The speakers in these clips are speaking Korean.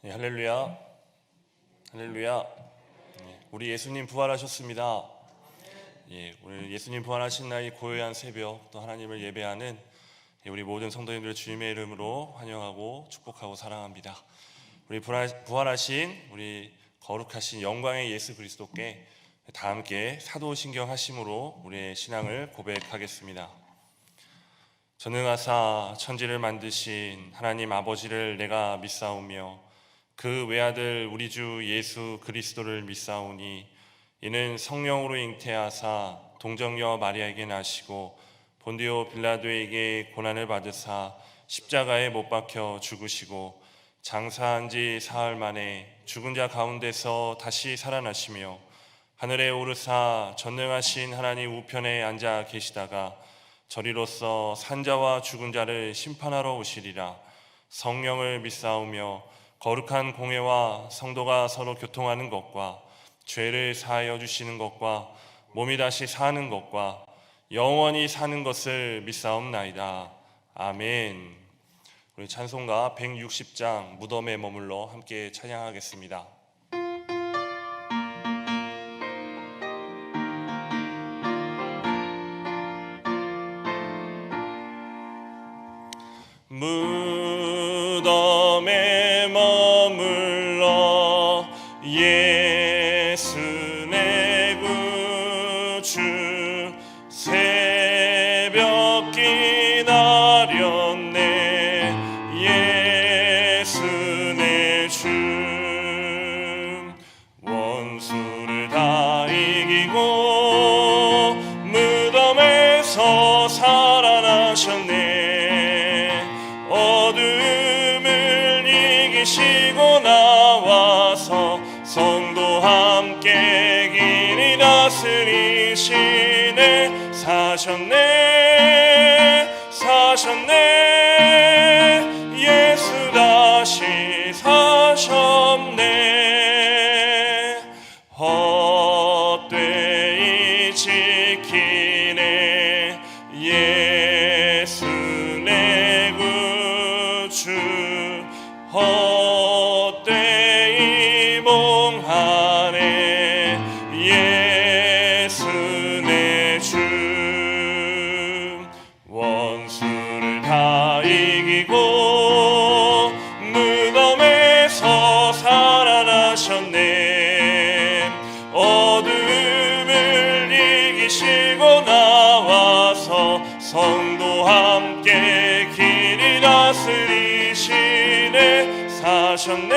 네, 할렐루야, 할렐루야. 우리 예수님 부활하셨습니다. 오늘 예수님 부활하신 날 이 고요한 새벽, 또 하나님을 예배하는 우리 모든 성도님들 주님의 이름으로 환영하고 축복하고 사랑합니다. 우리 부활하신 우리 거룩하신 영광의 예수 그리스도께 다 함께 사도신경 하심으로 우리의 신앙을 고백하겠습니다. 전능하사 천지를 만드신 하나님 아버지를 내가 믿사오며 그 외아들 우리 주 예수 그리스도를 믿사오니 이는 성령으로 잉태하사 동정녀 마리아에게 나시고 본디오 빌라도에게 고난을 받으사 십자가에 못 박혀 죽으시고 장사한 지 사흘 만에 죽은 자 가운데서 다시 살아나시며 하늘에 오르사 전능하신 하나님 우편에 앉아 계시다가 저리로서 산자와 죽은 자를 심판하러 오시리라. 성령을 믿사오며 거룩한 공회와 성도가 서로 교통하는 것과 죄를 사하여 주시는 것과 몸이 다시 사는 것과 영원히 사는 것을 믿사옵나이다. 아멘. 우리 찬송가 160장 무덤에 머물러 함께 찬양하겠습니다. 무덤에 머물러 예수 내 구주 새벽 기다렸네. 예수 내 주 원수를 다 이기고 무덤에서 살아나셨네. 어둠을 이기시고 나와서 성도 함께 길이 다스리시네. 사셨네 예수 다시 사셨네. 헛되이 지키네. 예수 내 구주 헛되이 몽하네. 예수 내 주 원수를 다 이기고 무덤에서 살아나셨네. 어둠을 이기시고 나와서 성도 함께 길이 다스리시네. 사셨네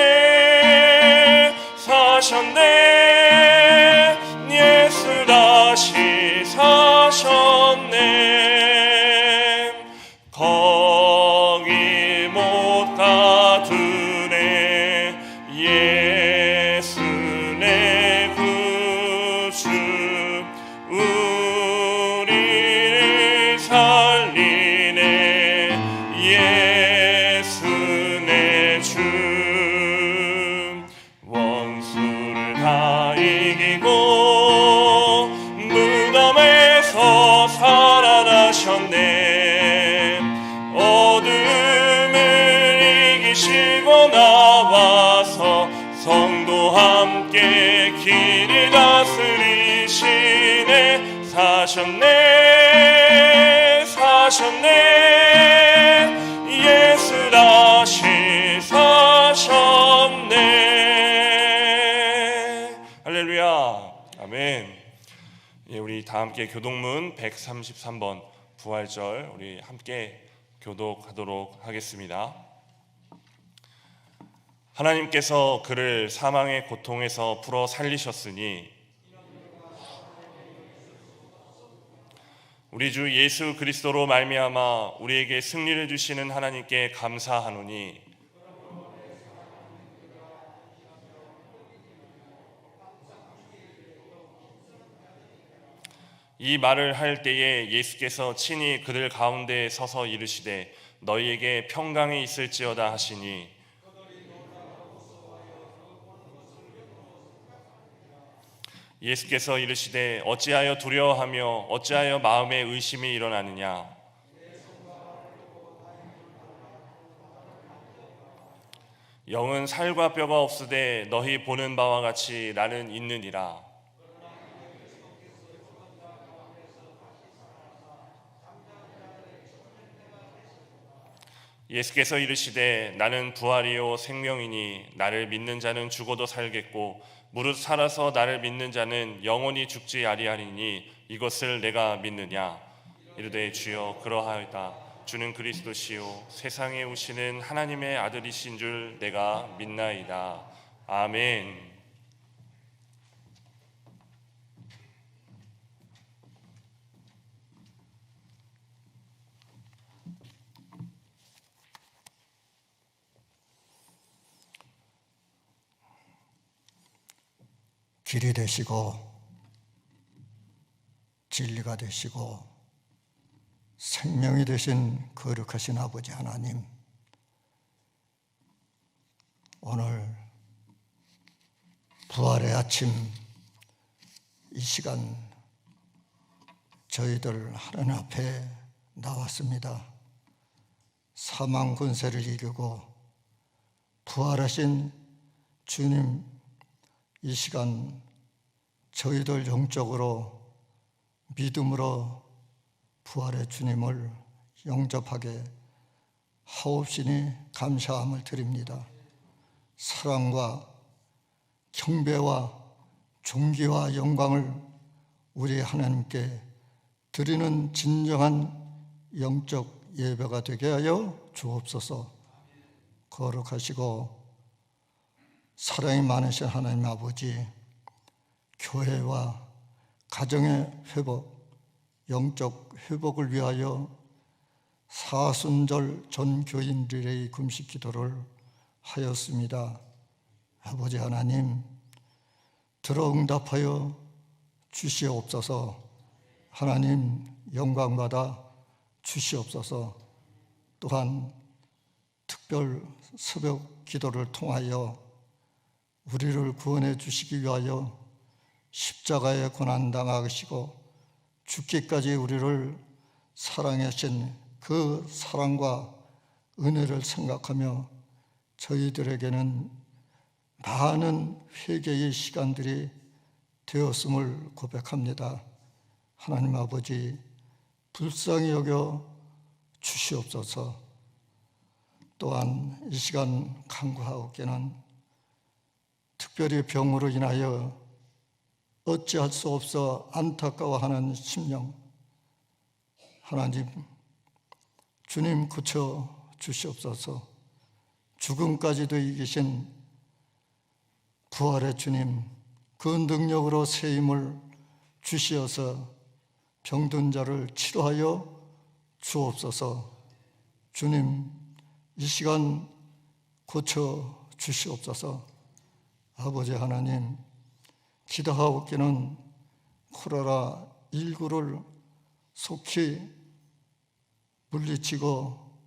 예수 다시 사셨네. 거기 못 가두네. 예수 내 구주 우리를 살리네. 예수 내 주 원수를 다 이기고 무덤에서 살아나셨네. 어둠을 이기시고 나와서 성도 함께 길을 다스리시네. 사셨네 예수 다시 사셨네. 할렐루야. 아멘. 우리 다 함께 교독문 133번 부활절 우리 함께 교독하도록 하겠습니다. 하나님께서 그를 사망의 고통에서 풀어 살리셨으니 우리 주 예수 그리스도로 말미암아 우리에게 승리를 주시는 하나님께 감사하노니 이 말을 할 때에 예수께서 친히 그들 가운데 서서 이르시되 너희에게 평강이 있을지어다 하시니 예수께서 이르시되 어찌하여 두려워하며 어찌하여 마음에 의심이 일어나느냐. 영은 살과 뼈가 없으되 너희 보는 바와 같이 나는 있느니라. 예수께서 이르시되 나는 부활이요 생명이니 나를 믿는 자는 죽어도 살겠고 무릇 살아서 나를 믿는 자는 영원히 죽지 아니하리니 이것을 내가 믿느냐. 이르되 주여 그러하이다. 주는 그리스도시요 세상에 오시는 하나님의 아들이신 줄 내가 믿나이다. 아멘. 길이 되시고 진리가 되시고 생명이 되신 거룩하신 아버지 하나님, 오늘 부활의 아침 이 시간 저희들 하나님 앞에 나왔습니다. 사망 권세를 이기고 부활하신 주님, 이 시간 저희들 영적으로 믿음으로 부활의 주님을 영접하게 하옵시니 감사함을 드립니다. 사랑과 경배와 존귀와 영광을 우리 하나님께 드리는 진정한 영적 예배가 되게 하여 주옵소서. 거룩하시고 사랑이 많으신 하나님 아버지, 교회와 가정의 회복, 영적 회복을 위하여 사순절 전 교인들의 금식 기도를 하였습니다. 아버지 하나님, 들어 응답하여 주시옵소서. 하나님 영광받아 주시옵소서. 또한 특별 새벽 기도를 통하여 우리를 구원해 주시기 위하여 십자가에 고난당하시고 죽기까지 우리를 사랑하신 그 사랑과 은혜를 생각하며 저희들에게는 많은 회개의 시간들이 되었음을 고백합니다. 하나님 아버지, 불쌍히 여겨 주시옵소서. 또한 이 시간 간구하옵기는 특별히 병으로 인하여 어찌할 수 없어 안타까워하는 심령, 하나님 주님 고쳐 주시옵소서. 죽음까지도 이기신 부활의 주님, 그 능력으로 새 힘을 주시어서 병든 자를 치료하여 주옵소서. 주님, 이 시간 고쳐 주시옵소서. 아버지 하나님, 기도하옵기는 코로나19를 속히 물리치고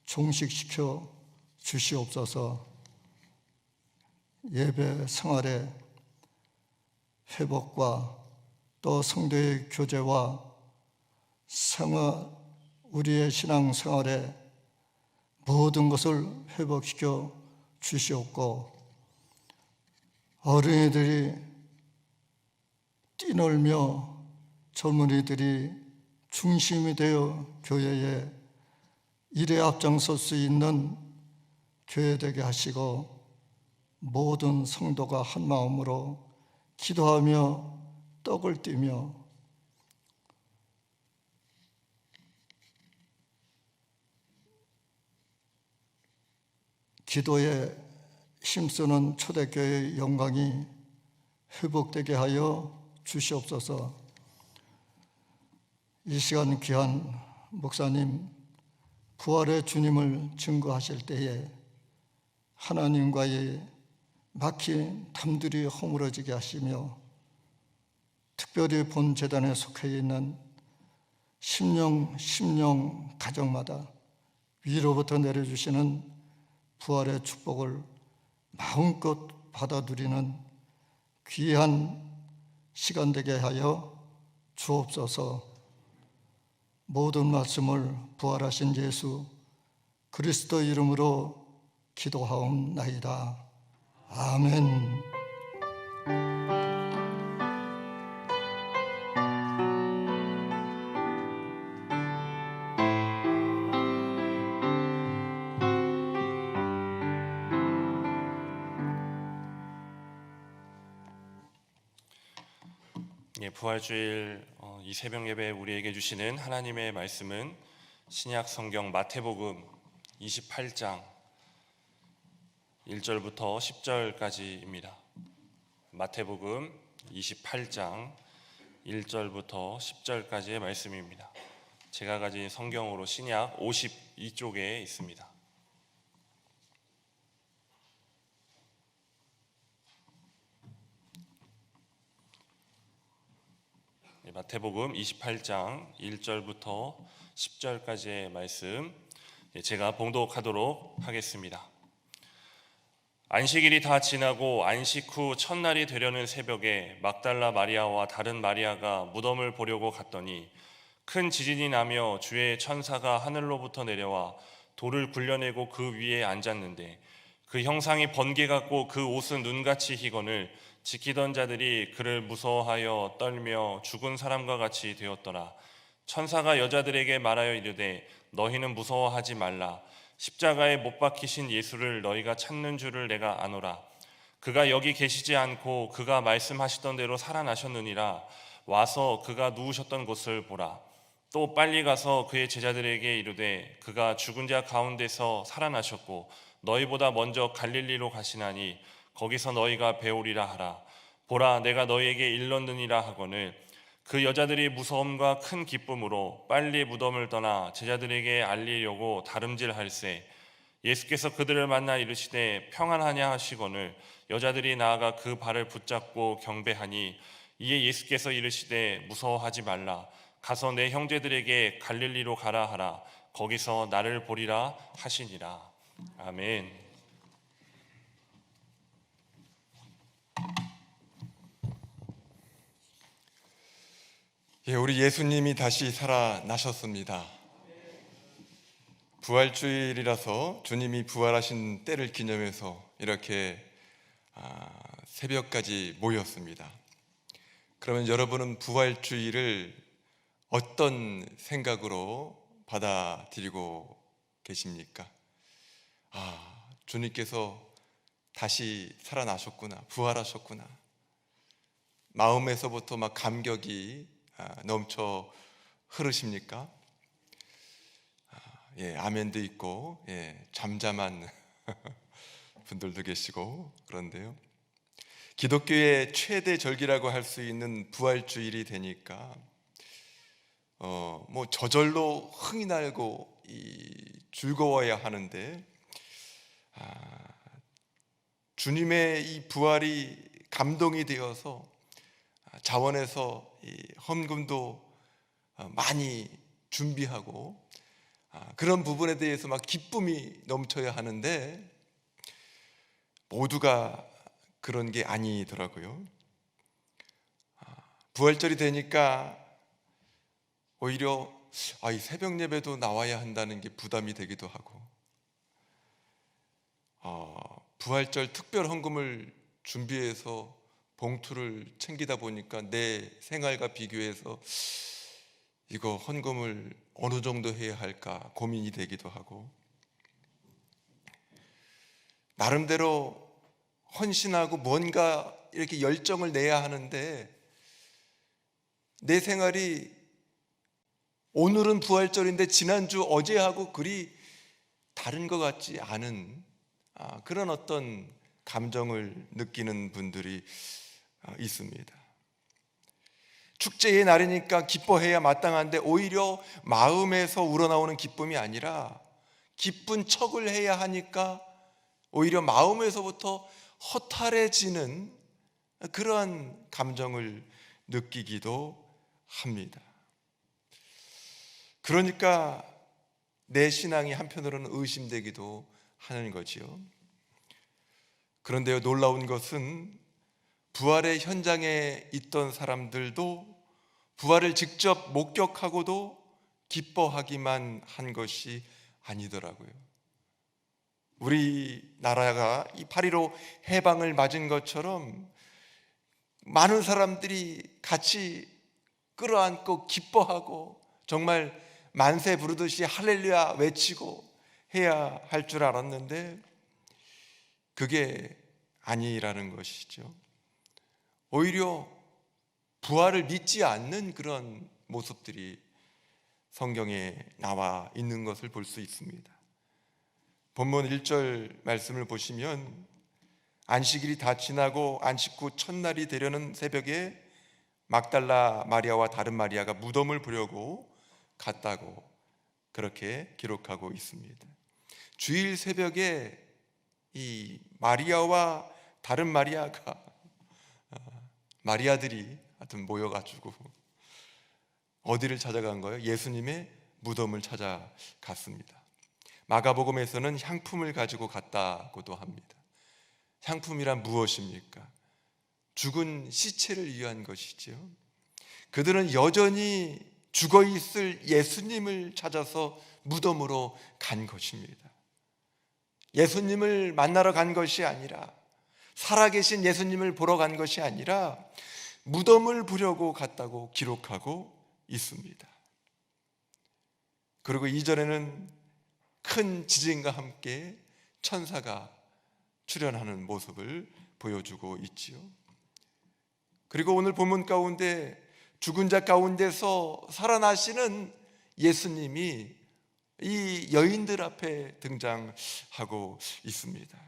종식시켜 주시옵소서. 예배 생활의 회복과 또 성도의 교제와 우리의 신앙 생활의 모든 것을 회복시켜 주시옵고, 어린이들이 뛰놀며 젊은이들이 중심이 되어 교회에 일에 앞장설 수 있는 교회 되게 하시고, 모든 성도가 한 마음으로 기도하며 떡을 띠며 기도에 힘쓰는 초대교회의 영광이 회복되게 하여 주시옵소서. 이 시간 귀한 목사님, 부활의 주님을 증거하실 때에 하나님과의 막힌 담들이 허물어지게 하시며, 특별히 본 재단에 속해 있는 심령 가정마다 위로부터 내려주시는 부활의 축복을 마음껏 받아 누리는 귀한 시간 되게 하여 주옵소서. 모든 말씀을 부활하신 예수 그리스도 이름으로 기도하옵나이다. 아멘. 부활주일 이 새벽 예배 우리에게 주시는 하나님의 말씀은 신약 성경 마태복음 28장 1절부터 10절까지입니다. 마태복음 28장 1절부터 10절까지의 말씀입니다. 제가 가진 성경으로 신약 52쪽에 있습니다. 마태복음 28장 1절부터 10절까지의 말씀 제가 봉독하도록 하겠습니다. 안식일이 다 지나고 안식 후 첫날이 되려는 새벽에 막달라 마리아와 다른 마리아가 무덤을 보려고 갔더니 큰 지진이 나며 주의 천사가 하늘로부터 내려와 돌을 굴려내고 그 위에 앉았는데 그 형상이 번개 같고 그 옷은 눈같이 희거늘 지키던 자들이 그를 무서워하여 떨며 죽은 사람과 같이 되었더라. 천사가 여자들에게 말하여 이르되 너희는 무서워하지 말라. 십자가에 못 박히신 예수를 너희가 찾는 줄을 내가 아노라. 그가 여기 계시지 않고 그가 말씀하시던 대로 살아나셨느니라. 와서 그가 누우셨던 곳을 보라. 또 빨리 가서 그의 제자들에게 이르되 그가 죽은 자 가운데서 살아나셨고 너희보다 먼저 갈릴리로 가시나니 거기서 너희가 배우리라 하라. 보라, 내가 너희에게 일렀느니라 하거늘 그 여자들이 무서움과 큰 기쁨으로 빨리 무덤을 떠나 제자들에게 알리려고 다름질할세. 예수께서 그들을 만나 이르시되 평안하냐 하시거늘 여자들이 나아가 그 발을 붙잡고 경배하니 이에 예수께서 이르시되 무서워하지 말라. 가서 내 형제들에게 갈릴리로 가라 하라. 거기서 나를 보리라 하시니라. 아멘. 우리 예수님이 다시 살아나셨습니다. 부활주일이라서 주님이 부활하신 때를 기념해서 이렇게 새벽까지 모였습니다. 그러면 여러분은 부활주일을 어떤 생각으로 받아들이고 계십니까? 주님께서 다시 살아나셨구나, 부활하셨구나. 마음에서부터 막 감격이 넘쳐 흐르십니까? 아멘도 있고 잠잠한 분들도 계시고 그런데요. 기독교의 최대 절기라고 할 수 있는 부활주일이 되니까 뭐 저절로 흥이 나고 즐거워야 하는데 주님의 이 부활이 감동이 되어서 자원에서 헌금도 많이 준비하고 그런 부분에 대해서 막 기쁨이 넘쳐야 하는데 모두가 그런 게 아니더라고요. 부활절이 되니까 오히려 이 새벽 예배도 나와야 한다는 게 부담이 되기도 하고 부활절 특별 헌금을 준비해서 봉투를 챙기다 보니까 내 생활과 비교해서 이거 헌금을 어느 정도 해야 할까 고민이 되기도 하고 나름대로 헌신하고 뭔가 이렇게 열정을 내야 하는데 내 생활이 오늘은 부활절인데 지난주 어제하고 그리 다른 것 같지 않은 그런 어떤 감정을 느끼는 분들이 있습니다. 축제의 날이니까 기뻐해야 마땅한데 오히려 마음에서 우러나오는 기쁨이 아니라 기쁜 척을 해야 하니까 오히려 마음에서부터 허탈해지는 그러한 감정을 느끼기도 합니다. 그러니까 내 신앙이 한편으로는 의심되기도 하는 거지요. 그런데요, 놀라운 것은 부활의 현장에 있던 사람들도 부활을 직접 목격하고도 기뻐하기만 한 것이 아니더라고요. 우리나라가 이 8.15 해방을 맞은 것처럼 많은 사람들이 같이 끌어안고 기뻐하고 정말 만세 부르듯이 할렐루야 외치고 해야 할 줄 알았는데 그게 아니라는 것이죠. 오히려 부활을 믿지 않는 그런 모습들이 성경에 나와 있는 것을 볼 수 있습니다. 본문 1절 말씀을 보시면 안식일이 다 지나고 안식 후 첫날이 되려는 새벽에 막달라 마리아와 다른 마리아가 무덤을 보려고 갔다고 그렇게 기록하고 있습니다. 주일 새벽에 이 마리아와 다른 마리아가 마리아들이 하여튼 모여가지고 어디를 찾아간 거예요? 예수님의 무덤을 찾아갔습니다. 마가복음에서는 향품을 가지고 갔다고도 합니다. 향품이란 무엇입니까? 죽은 시체를 위한 것이죠. 그들은 여전히 죽어 있을 예수님을 찾아서 무덤으로 간 것입니다. 예수님을 만나러 간 것이 아니라, 살아계신 예수님을 보러 간 것이 아니라 무덤을 보려고 갔다고 기록하고 있습니다. 그리고 이전에는 큰 지진과 함께 천사가 출현하는 모습을 보여주고 있지요. 그리고 오늘 본문 가운데 죽은 자 가운데서 살아나시는 예수님이 이 여인들 앞에 등장하고 있습니다.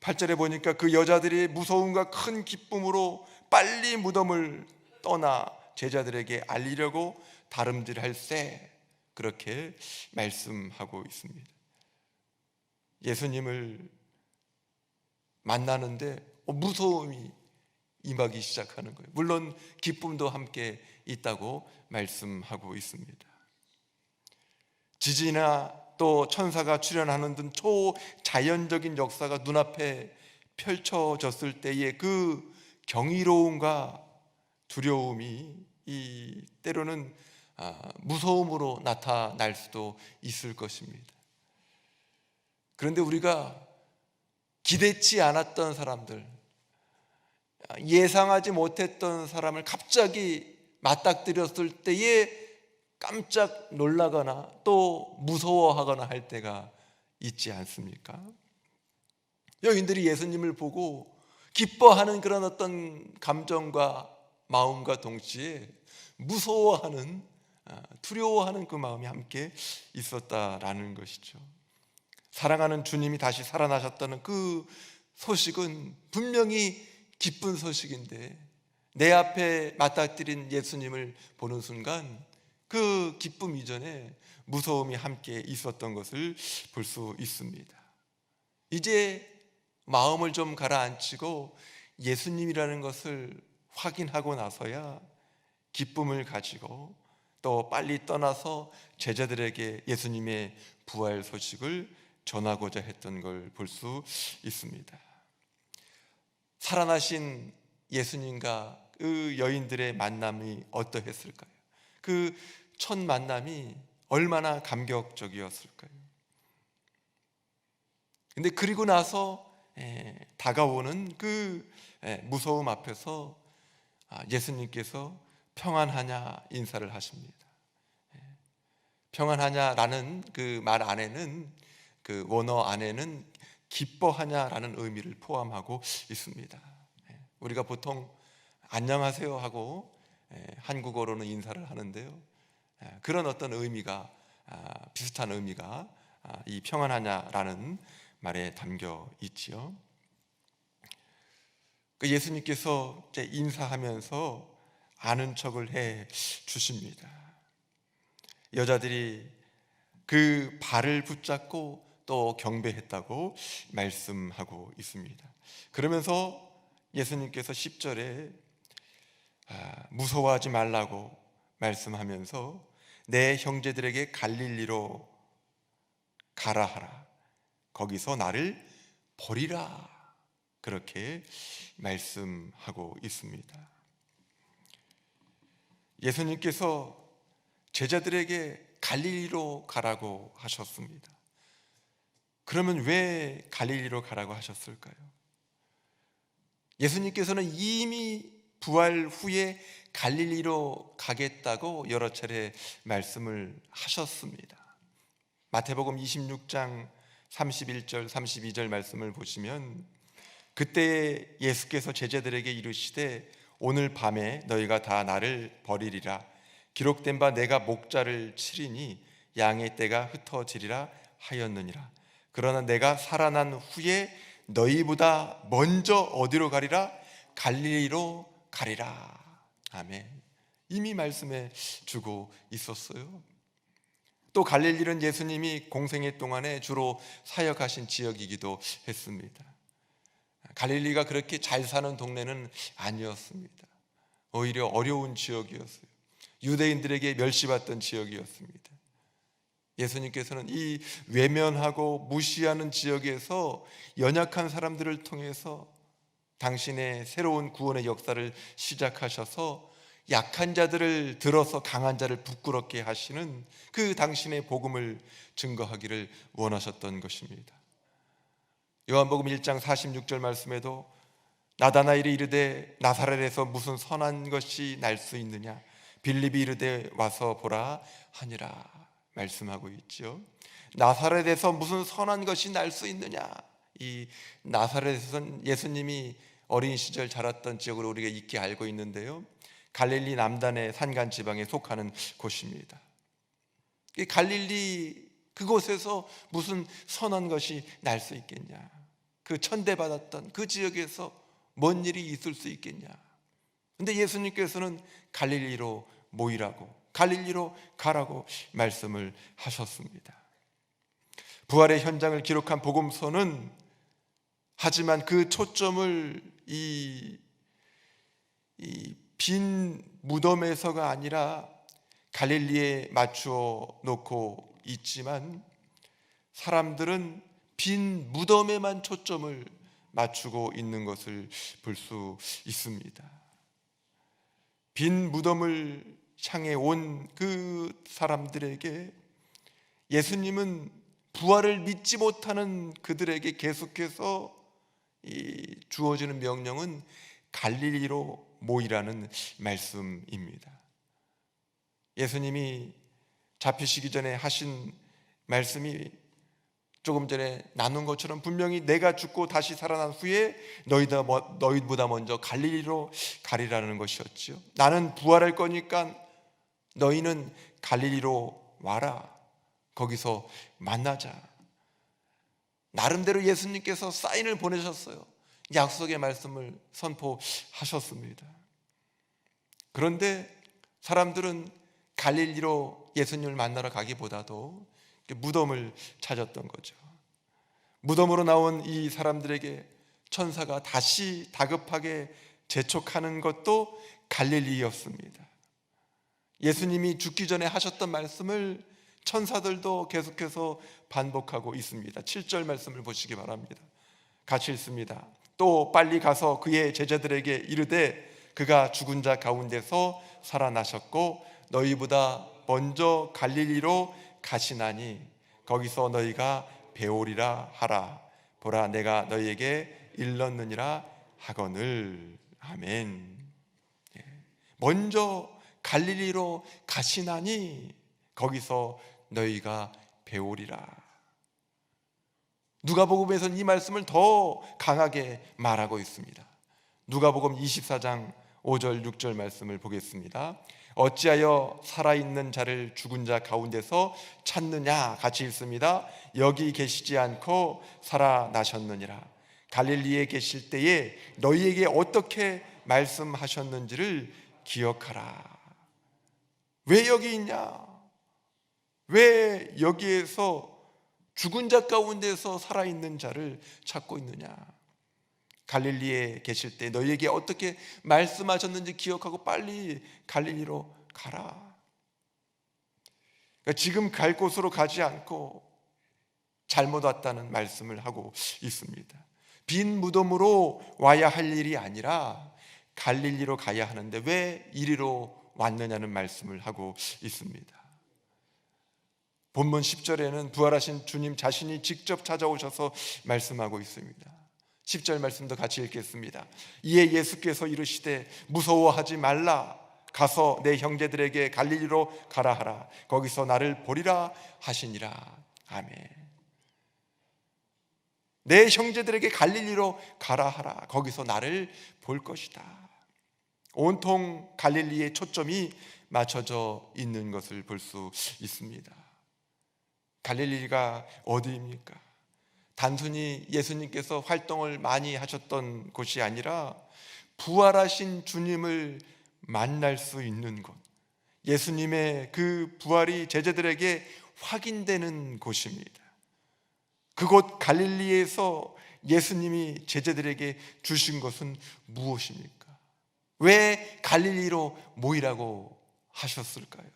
8절에 보니까 그 여자들이 무서움과 큰 기쁨으로 빨리 무덤을 떠나 제자들에게 알리려고 다름질할세, 그렇게 말씀하고 있습니다. 예수님을 만나는데 무서움이 임하기 시작하는 거예요. 물론 기쁨도 함께 있다고 말씀하고 있습니다. 지진이나 또 천사가 출현하는 등 초자연적인 역사가 눈앞에 펼쳐졌을 때의 그 경이로움과 두려움이 때로는 무서움으로 나타날 수도 있을 것입니다. 그런데 우리가 기대치 않았던 사람들, 예상하지 못했던 사람을 갑자기 맞닥뜨렸을 때에 깜짝 놀라거나 또 무서워하거나 할 때가 있지 않습니까? 여인들이 예수님을 보고 기뻐하는 그런 어떤 감정과 마음과 동시에 무서워하는, 두려워하는 그 마음이 함께 있었다라는 것이죠. 사랑하는 주님이 다시 살아나셨다는 그 소식은 분명히 기쁜 소식인데, 내 앞에 맞닥뜨린 예수님을 보는 순간 그 기쁨 이전에 무서움이 함께 있었던 것을 볼 수 있습니다. 이제 마음을 좀 가라앉히고 예수님이라는 것을 확인하고 나서야 기쁨을 가지고 또 빨리 떠나서 제자들에게 예수님의 부활 소식을 전하고자 했던 걸 볼 수 있습니다. 살아나신 예수님과 그 여인들의 만남이 어떠했을까요? 그 첫 만남이 얼마나 감격적이었을까요? 근데 그리고 나서 다가오는 그 무서움 앞에서 예수님께서 평안하냐 인사를 하십니다. 평안하냐라는 그 말 안에는, 그 원어 안에는 기뻐하냐라는 의미를 포함하고 있습니다. 우리가 보통 안녕하세요 하고 한국어로는 인사를 하는데요, 그런 어떤 의미가, 비슷한 의미가 이 평안하냐라는 말에 담겨 있지요. 그 예수님께서 이제 인사하면서 아는 척을 해 주십니다. 여자들이 그 발을 붙잡고 또 경배했다고 말씀하고 있습니다. 그러면서 예수님께서 10절에 무서워하지 말라고 말씀하면서 내 형제들에게 갈릴리로 가라 하라, 거기서 나를 보리라, 그렇게 말씀하고 있습니다. 예수님께서 제자들에게 갈릴리로 가라고 하셨습니다. 그러면 왜 갈릴리로 가라고 하셨을까요? 예수님께서는 이미 부활 후에 갈릴리로 가겠다고 여러 차례 말씀을 하셨습니다. 마태복음 26장 31절 32절 말씀을 보시면, 그때 예수께서 제자들에게 이르시되 오늘 밤에 너희가 다 나를 버리리라. 기록된 바 내가 목자를 치리니 양의 떼가 흩어지리라 하였느니라. 그러나 내가 살아난 후에 너희보다 먼저 어디로 가리라? 갈릴리로 가리라. 아멘. 이미 말씀해 주고 있었어요. 또 갈릴리는 예수님이 공생애 동안에 주로 사역하신 지역이기도 했습니다. 갈릴리가 그렇게 잘 사는 동네는 아니었습니다. 오히려 어려운 지역이었어요. 유대인들에게 멸시받던 지역이었습니다. 예수님께서는 이 외면하고 무시하는 지역에서 연약한 사람들을 통해서 당신의 새로운 구원의 역사를 시작하셔서 약한 자들을 들어서 강한 자를 부끄럽게 하시는 그 당신의 복음을 증거하기를 원하셨던 것입니다. 요한복음 1장 46절 말씀에도 나다나엘이 이르되 나사렛에서 무슨 선한 것이 날 수 있느냐, 빌립이 이르되 와서 보라 하니라 말씀하고 있죠. 나사렛에서 무슨 선한 것이 날 수 있느냐. 이 나사렛에서는 예수님이 어린 시절 자랐던 지역으로 우리가 익히 알고 있는데요, 갈릴리 남단의 산간 지방에 속하는 곳입니다. 이 갈릴리 그곳에서 무슨 선한 것이 날 수 있겠냐, 그 천대받았던 그 지역에서 뭔 일이 있을 수 있겠냐. 근데 예수님께서는 갈릴리로 모이라고, 갈릴리로 가라고 말씀을 하셨습니다. 부활의 현장을 기록한 복음서는 하지만 그 초점을 이 빈 무덤에서가 아니라 갈릴리에 맞추어 놓고 있지만, 사람들은 빈 무덤에만 초점을 맞추고 있는 것을 볼 수 있습니다. 빈 무덤을 향해 온 그 사람들에게 예수님은 부활을 믿지 못하는 그들에게 계속해서 주어지는 명령은 갈릴리로 모이라는 말씀입니다. 예수님이 잡히시기 전에 하신 말씀이 조금 전에 나눈 것처럼 분명히 내가 죽고 다시 살아난 후에 너희보다 먼저 갈릴리로 가리라는 것이었죠. 나는 부활할 거니까 너희는 갈릴리로 와라. 거기서 만나자. 나름대로 예수님께서 사인을 보내셨어요. 약속의 말씀을 선포하셨습니다. 그런데 사람들은 갈릴리로 예수님을 만나러 가기보다도 무덤을 찾았던 거죠. 무덤으로 나온 이 사람들에게 천사가 다시 다급하게 재촉하는 것도 갈릴리였습니다. 예수님이 죽기 전에 하셨던 말씀을 천사들도 계속해서 반복하고 있습니다. 7절 말씀을 보시기 바랍니다. 같이 읽습니다. 또 빨리 가서 그의 제자들에게 이르되 그가 죽은 자 가운데서 살아나셨고 너희보다 먼저 갈릴리로 가시나니 거기서 너희가 배우리라 하라. 보라 내가 너희에게 일렀느니라 하거늘. 아멘. 먼저 갈릴리로 가시나니 거기서 너희가 배우리라. 누가복음에서는 이 말씀을 더 강하게 말하고 있습니다. 누가복음 24장 5절 6절 말씀을 보겠습니다. 어찌하여 살아있는 자를 죽은 자 가운데서 찾느냐. 같이 읽습니다. 여기 계시지 않고 살아나셨느니라. 갈릴리에 계실 때에 너희에게 어떻게 말씀하셨는지를 기억하라. 왜 여기 있냐? 왜 여기에서 죽은 자 가운데서 살아있는 자를 찾고 있느냐? 갈릴리에 계실 때 너희에게 어떻게 말씀하셨는지 기억하고 빨리 갈릴리로 가라. 그러니까 지금 갈 곳으로 가지 않고 잘못 왔다는 말씀을 하고 있습니다. 빈 무덤으로 와야 할 일이 아니라 갈릴리로 가야 하는데 왜 이리로 왔느냐는 말씀을 하고 있습니다. 본문 10절에는 부활하신 주님 자신이 직접 찾아오셔서 말씀하고 있습니다. 10절 말씀도 같이 읽겠습니다. 이에 예수께서 이르시되 무서워하지 말라. 가서 내 형제들에게 갈릴리로 가라 하라. 거기서 나를 보리라 하시니라. 아멘. 내 형제들에게 갈릴리로 가라 하라. 거기서 나를 볼 것이다. 온통 갈릴리의 초점이 맞춰져 있는 것을 볼 수 있습니다. 갈릴리가 어디입니까? 단순히 예수님께서 활동을 많이 하셨던 곳이 아니라 부활하신 주님을 만날 수 있는 곳, 예수님의 그 부활이 제자들에게 확인되는 곳입니다. 그곳 갈릴리에서 예수님이 제자들에게 주신 것은 무엇입니까? 왜 갈릴리로 모이라고 하셨을까요?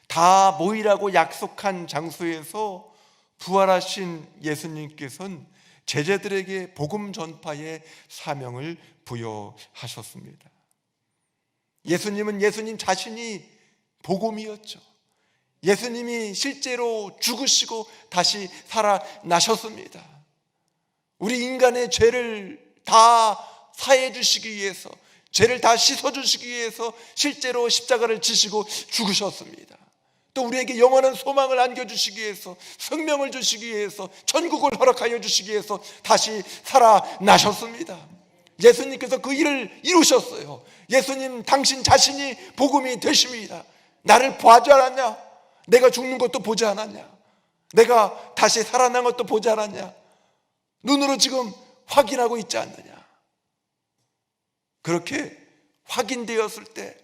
다 모이라고 약속한 장소에서 부활하신 예수님께서는 제자들에게 복음 전파의 사명을 부여하셨습니다. 예수님은 예수님 자신이 복음이었죠. 예수님이 실제로 죽으시고 다시 살아나셨습니다. 우리 인간의 죄를 다 사해 주시기 위해서, 죄를 다 씻어 주시기 위해서 실제로 십자가를 지시고 죽으셨습니다. 또 우리에게 영원한 소망을 안겨주시기 위해서, 생명을 주시기 위해서, 천국을 허락하여 주시기 위해서 다시 살아나셨습니다. 예수님께서 그 일을 이루셨어요. 예수님 당신 자신이 복음이 되십니다. 나를 보지 않았냐? 내가 죽는 것도 보지 않았냐? 내가 다시 살아난 것도 보지 않았냐? 눈으로 지금 확인하고 있지 않느냐? 그렇게 확인되었을 때,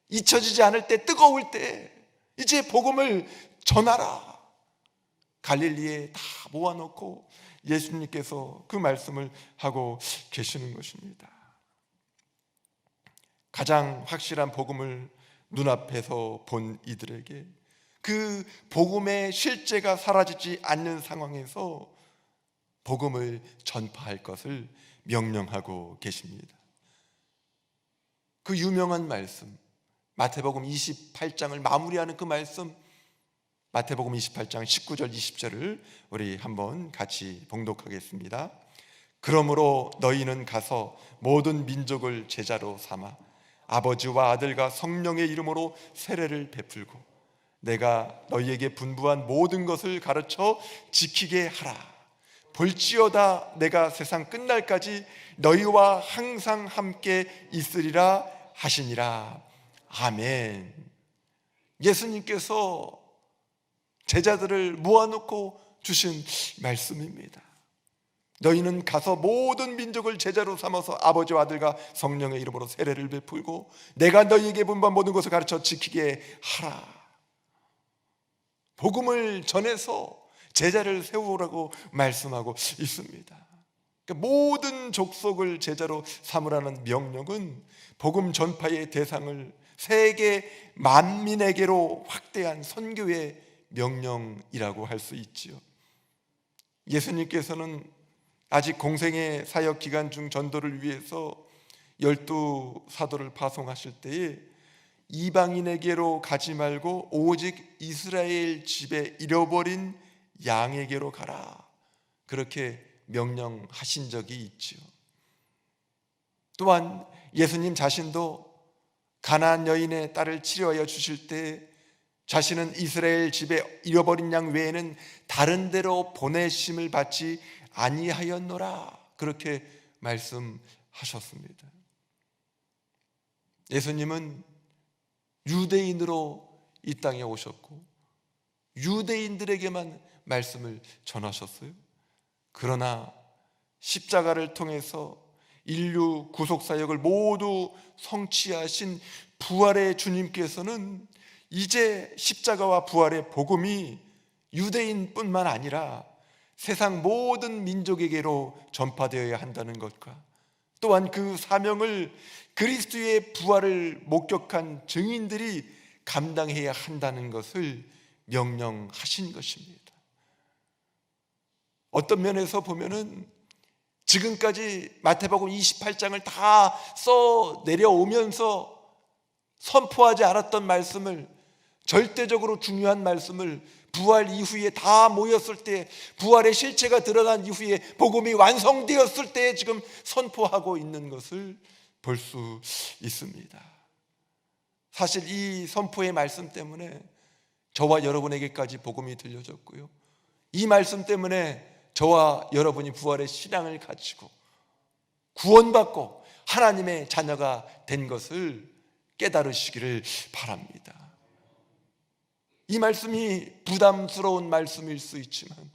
잊혀지지 않을 때, 뜨거울 때 이제 복음을 전하라. 갈릴리에 다 모아놓고 예수님께서 그 말씀을 하고 계시는 것입니다. 가장 확실한 복음을 눈앞에서 본 이들에게 그 복음의 실제가 사라지지 않는 상황에서 복음을 전파할 것을 명령하고 계십니다. 그 유명한 말씀, 마태복음 28장을 마무리하는 그 말씀, 마태복음 28장 19절 20절을 우리 한번 같이 봉독하겠습니다. 그러므로 너희는 가서 모든 민족을 제자로 삼아 아버지와 아들과 성령의 이름으로 세례를 베풀고 내가 너희에게 분부한 모든 것을 가르쳐 지키게 하라. 볼지어다 내가 세상 끝날까지 너희와 항상 함께 있으리라 하시니라. 아멘. 예수님께서 제자들을 모아놓고 주신 말씀입니다. 너희는 가서 모든 민족을 제자로 삼아서 아버지와 아들과 성령의 이름으로 세례를 베풀고 내가 너희에게 분부한 모든 것을 가르쳐 지키게 하라. 복음을 전해서 제자를 세우라고 말씀하고 있습니다. 그러니까 모든 족속을 제자로 삼으라는 명령은 복음 전파의 대상을 세계 만민에게로 확대한 선교의 명령이라고 할 수 있지요. 예수님께서는 아직 공생의 사역 기간 중 전도를 위해서 12사도를 파송하실 때에 이방인에게로 가지 말고 오직 이스라엘 집에 잃어버린 양에게로 가라, 그렇게 명령하신 적이 있지요. 또한 예수님 자신도 가나안 여인의 딸을 치료하여 주실 때 자신은 이스라엘 집에 잃어버린 양 외에는 다른 데로 보내심을 받지 아니하였노라, 그렇게 말씀하셨습니다. 예수님은 유대인으로 이 땅에 오셨고 유대인들에게만 말씀을 전하셨어요. 그러나 십자가를 통해서 인류 구속사역을 모두 성취하신 부활의 주님께서는 이제 십자가와 부활의 복음이 유대인뿐만 아니라 세상 모든 민족에게로 전파되어야 한다는 것과 또한 그 사명을 그리스도의 부활을 목격한 증인들이 감당해야 한다는 것을 명령하신 것입니다. 어떤 면에서 보면은 지금까지 마태복음 28장을 다 써 내려오면서 선포하지 않았던 말씀을, 절대적으로 중요한 말씀을 부활 이후에 다 모였을 때, 부활의 실체가 드러난 이후에, 복음이 완성되었을 때 지금 선포하고 있는 것을 볼 수 있습니다. 사실 이 선포의 말씀 때문에 저와 여러분에게까지 복음이 들려졌고요, 이 말씀 때문에 저와 여러분이 부활의 신앙을 가지고 구원받고 하나님의 자녀가 된 것을 깨달으시기를 바랍니다. 이 말씀이 부담스러운 말씀일 수 있지만,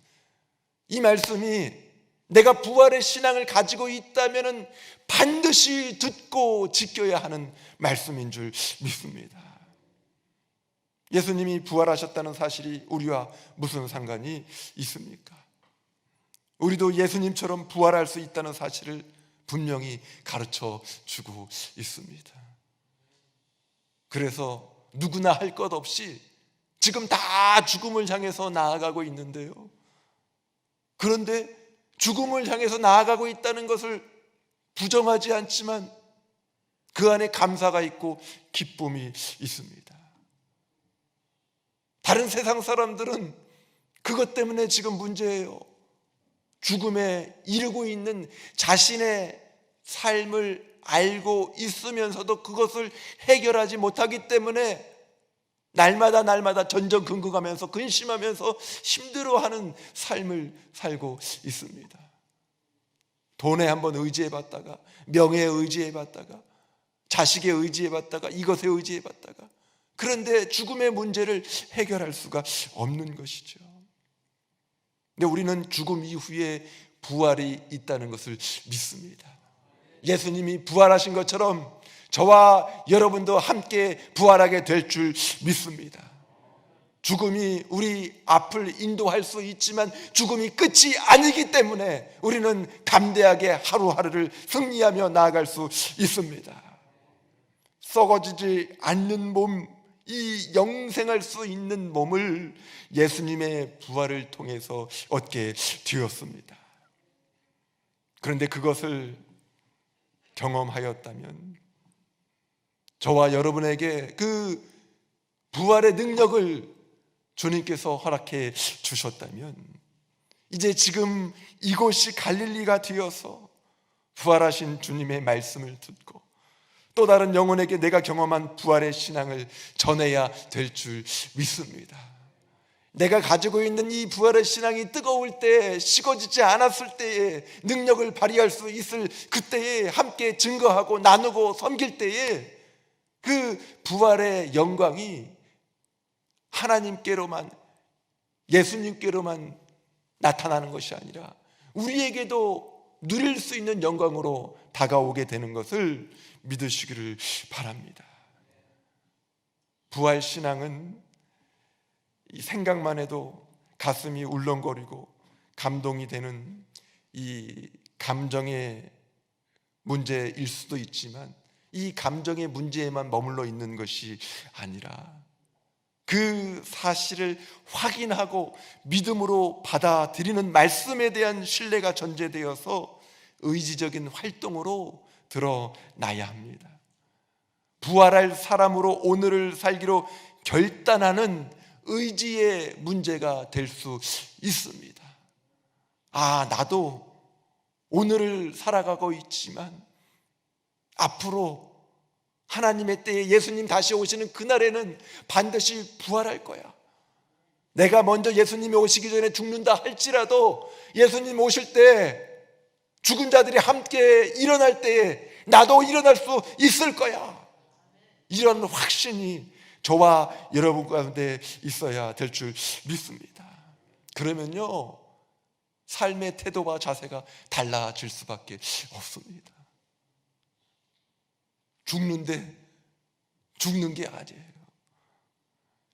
이 말씀이 내가 부활의 신앙을 가지고 있다면 반드시 듣고 지켜야 하는 말씀인 줄 믿습니다. 예수님이 부활하셨다는 사실이 우리와 무슨 상관이 있습니까? 우리도 예수님처럼 부활할 수 있다는 사실을 분명히 가르쳐 주고 있습니다. 그래서 누구나 할 것 없이 지금 다 죽음을 향해서 나아가고 있는데요, 그런데 죽음을 향해서 나아가고 있다는 것을 부정하지 않지만 그 안에 감사가 있고 기쁨이 있습니다. 다른 세상 사람들은 그것 때문에 지금 문제예요. 죽음에 이르고 있는 자신의 삶을 알고 있으면서도 그것을 해결하지 못하기 때문에 날마다 전전긍긍하면서 근심하면서 힘들어하는 삶을 살고 있습니다. 돈에 한번 의지해봤다가, 명예에 의지해봤다가, 자식에 의지해봤다가, 이것에 의지해봤다가, 그런데 죽음의 문제를 해결할 수가 없는 것이죠. 근데 우리는 죽음 이후에 부활이 있다는 것을 믿습니다. 예수님이 부활하신 것처럼 저와 여러분도 함께 부활하게 될 줄 믿습니다. 죽음이 우리 앞을 인도할 수 있지만 죽음이 끝이 아니기 때문에 우리는 담대하게 하루하루를 승리하며 나아갈 수 있습니다. 썩어지지 않는 몸, 이 영생할 수 있는 몸을 예수님의 부활을 통해서 얻게 되었습니다. 그런데 그것을 경험하였다면, 저와 여러분에게 그 부활의 능력을 주님께서 허락해 주셨다면, 이제 지금 이곳이 갈릴리가 되어서 부활하신 주님의 말씀을 듣고 또 다른 영혼에게 내가 경험한 부활의 신앙을 전해야 될 줄 믿습니다. 내가 가지고 있는 이 부활의 신앙이 뜨거울 때, 식어지지 않았을 때에 능력을 발휘할 수 있을 그때에 함께 증거하고 나누고 섬길 때에 그 부활의 영광이 하나님께로만, 예수님께로만 나타나는 것이 아니라 우리에게도 누릴 수 있는 영광으로 다가오게 되는 것을 믿으시기를 바랍니다. 부활 신앙은 이 생각만 해도 가슴이 울렁거리고 감동이 되는 이 감정의 문제일 수도 있지만, 이 감정의 문제에만 머물러 있는 것이 아니라 그 사실을 확인하고 믿음으로 받아들이는 말씀에 대한 신뢰가 전제되어서 의지적인 활동으로 드러나야 합니다. 부활할 사람으로 오늘을 살기로 결단하는 의지의 문제가 될 수 있습니다. 나도 오늘을 살아가고 있지만 앞으로 하나님의 때에 예수님 다시 오시는 그날에는 반드시 부활할 거야. 내가 먼저 예수님이 오시기 전에 죽는다 할지라도 예수님 오실 때 죽은 자들이 함께 일어날 때에 나도 일어날 수 있을 거야. 이런 확신이 저와 여러분 가운데 있어야 될 줄 믿습니다. 그러면요, 삶의 태도와 자세가 달라질 수밖에 없습니다. 죽는데 죽는 게 아니에요.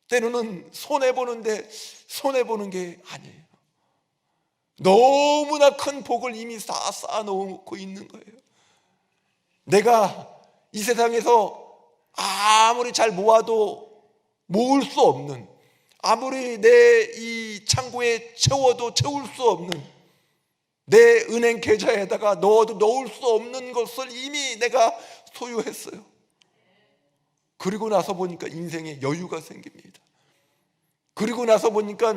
때로는 손해보는데 손해보는 게 아니에요. 너무나 큰 복을 이미 쌓아놓고 있는 거예요. 내가 이 세상에서 아무리 잘 모아도 모을 수 없는, 아무리 내 이 창고에 채워도 채울 수 없는, 내 은행 계좌에다가 넣어도 넣을 수 없는 것을 이미 내가 소유했어요. 그리고 나서 보니까 인생에 여유가 생깁니다. 그리고 나서 보니까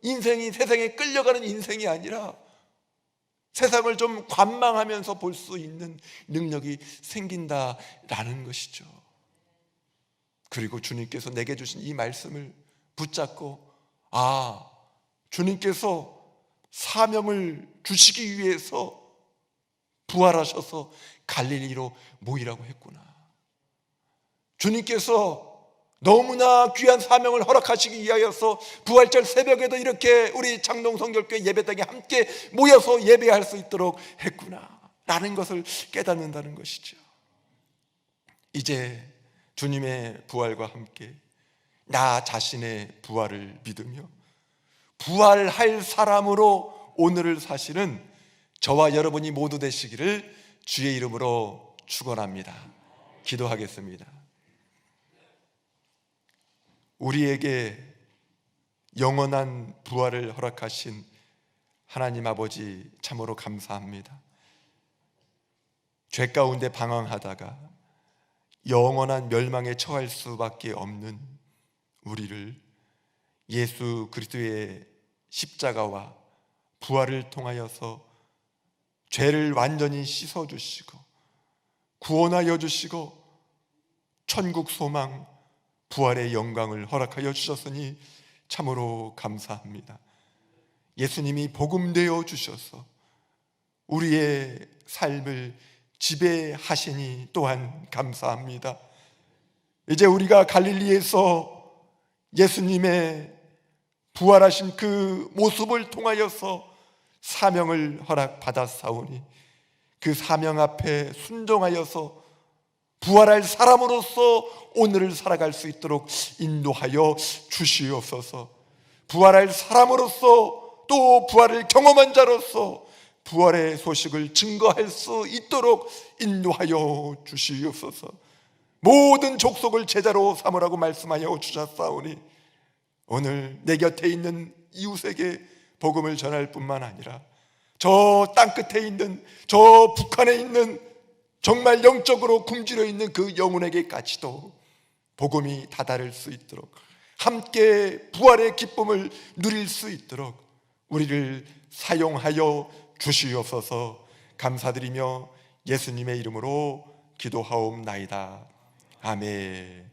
인생이 세상에 끌려가는 인생이 아니라 세상을 좀 관망하면서 볼 수 있는 능력이 생긴다라는 것이죠. 그리고 주님께서 내게 주신 이 말씀을 붙잡고, 주님께서 사명을 주시기 위해서 부활하셔서 갈릴리로 모이라고 했구나. 주님께서 너무나 귀한 사명을 허락하시기 위하여서 부활절 새벽에도 이렇게 우리 장동성결교회 예배당에 함께 모여서 예배할 수 있도록 했구나 라는 것을 깨닫는다는 것이죠. 이제 주님의 부활과 함께 나 자신의 부활을 믿으며 부활할 사람으로 오늘을 사시는 저와 여러분이 모두 되시기를 주의 이름으로 축원합니다. 기도하겠습니다. 우리에게 영원한 부활을 허락하신 하나님 아버지 참으로 감사합니다. 죄 가운데 방황하다가 영원한 멸망에 처할 수밖에 없는 우리를 예수 그리스도의 십자가와 부활을 통하여서 죄를 완전히 씻어주시고 구원하여 주시고 천국 소망 부활의 영광을 허락하여 주셨으니 참으로 감사합니다. 예수님이 복음되어 주셔서 우리의 삶을 지배하시니 또한 감사합니다. 이제 우리가 갈릴리에서 예수님의 부활하신 그 모습을 통하여서 사명을 허락받았사오니 그 사명 앞에 순종하여서 부활할 사람으로서 오늘을 살아갈 수 있도록 인도하여 주시옵소서. 부활할 사람으로서 또 부활을 경험한 자로서 부활의 소식을 증거할 수 있도록 인도하여 주시옵소서. 모든 족속을 제자로 삼으라고 말씀하여 주셨사오니 오늘 내 곁에 있는 이웃에게 복음을 전할 뿐만 아니라 저 땅끝에 있는, 저 북한에 있는 정말 영적으로 굶주려 있는 그 영혼에게까지도 복음이 다다를 수 있도록 함께 부활의 기쁨을 누릴 수 있도록 우리를 사용하여 주시옵소서. 감사드리며 예수님의 이름으로 기도하옵나이다. 아멘.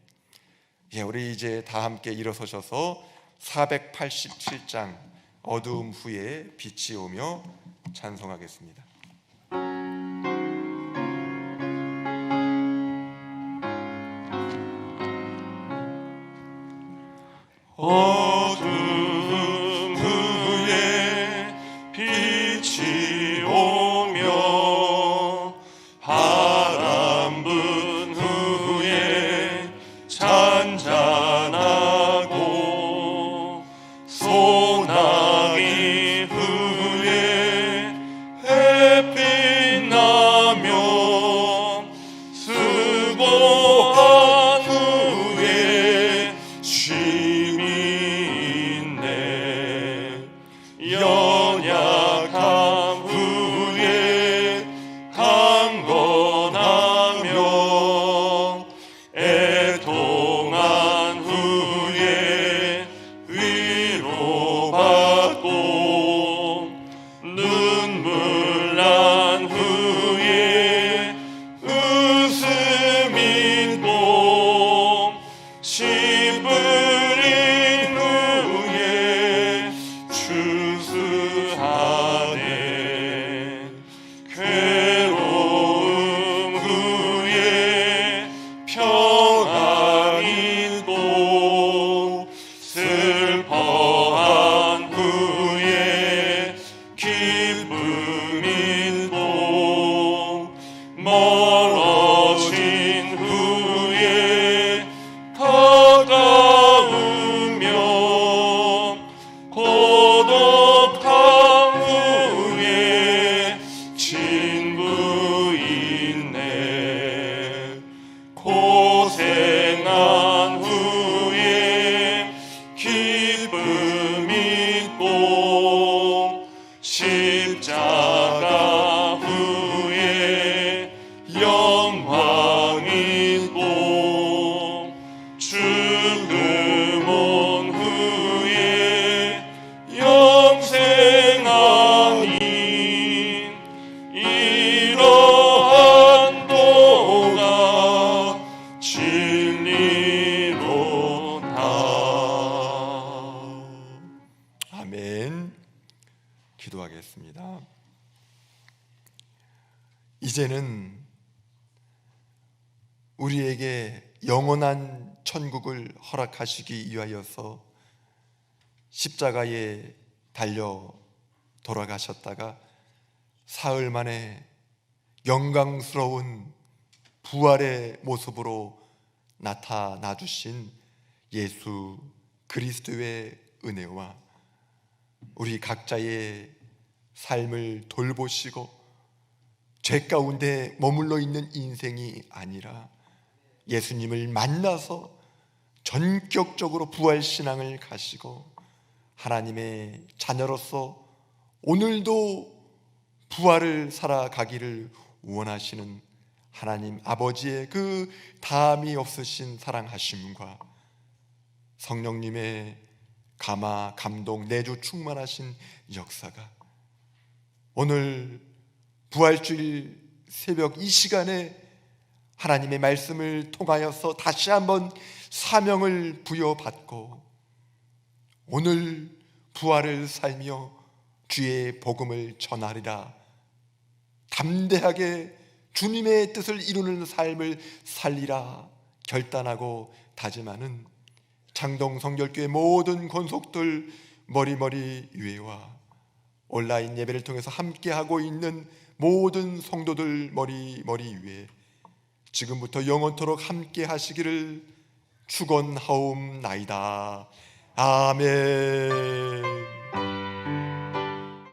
우리 이제 다 함께 일어서셔서 487장 어두움 후에 빛이 오며 찬송하겠습니다. 어두움 후에 빛이 오며 바람 분 후에 잔잔하고 소나기 후에 햇빛 나며 수고한 후에 쉼이 있네. 연약함 후에 강건하며 애통한 후에 위로받고 눈물 난 후에 웃음 있고 씨 뿌린 후에 추수하네. 괴로움 후에 평안 이제는 우리에게 영원한 천국을 허락하시기 위하여서 십자가에 달려 돌아가셨다가 사흘 만에 영광스러운 부활의 모습으로 나타나 주신 예수 그리스도의 은혜와 우리 각자의 삶을 돌보시고 죄 가운데 머물러 있는 인생이 아니라 예수님을 만나서 전격적으로 부활신앙을 가시고 하나님의 자녀로서 오늘도 부활을 살아가기를 원하시는 하나님 아버지의 그 다함이 없으신 사랑하심과 성령님의 감화, 감동, 내주 충만하신 역사가 오늘 부활주일 새벽 이 시간에 하나님의 말씀을 통하여서 다시 한번 사명을 부여받고 오늘 부활을 살며 주의 복음을 전하리라 담대하게 주님의 뜻을 이루는 삶을 살리라 결단하고 다짐하는 창동 성결교회 모든 권속들 머리머리 위에와 온라인 예배를 통해서 함께하고 있는 모든 성도들 머리머리 위에 지금부터 영원토록 함께 하시기를 축원하옵나이다. 아멘.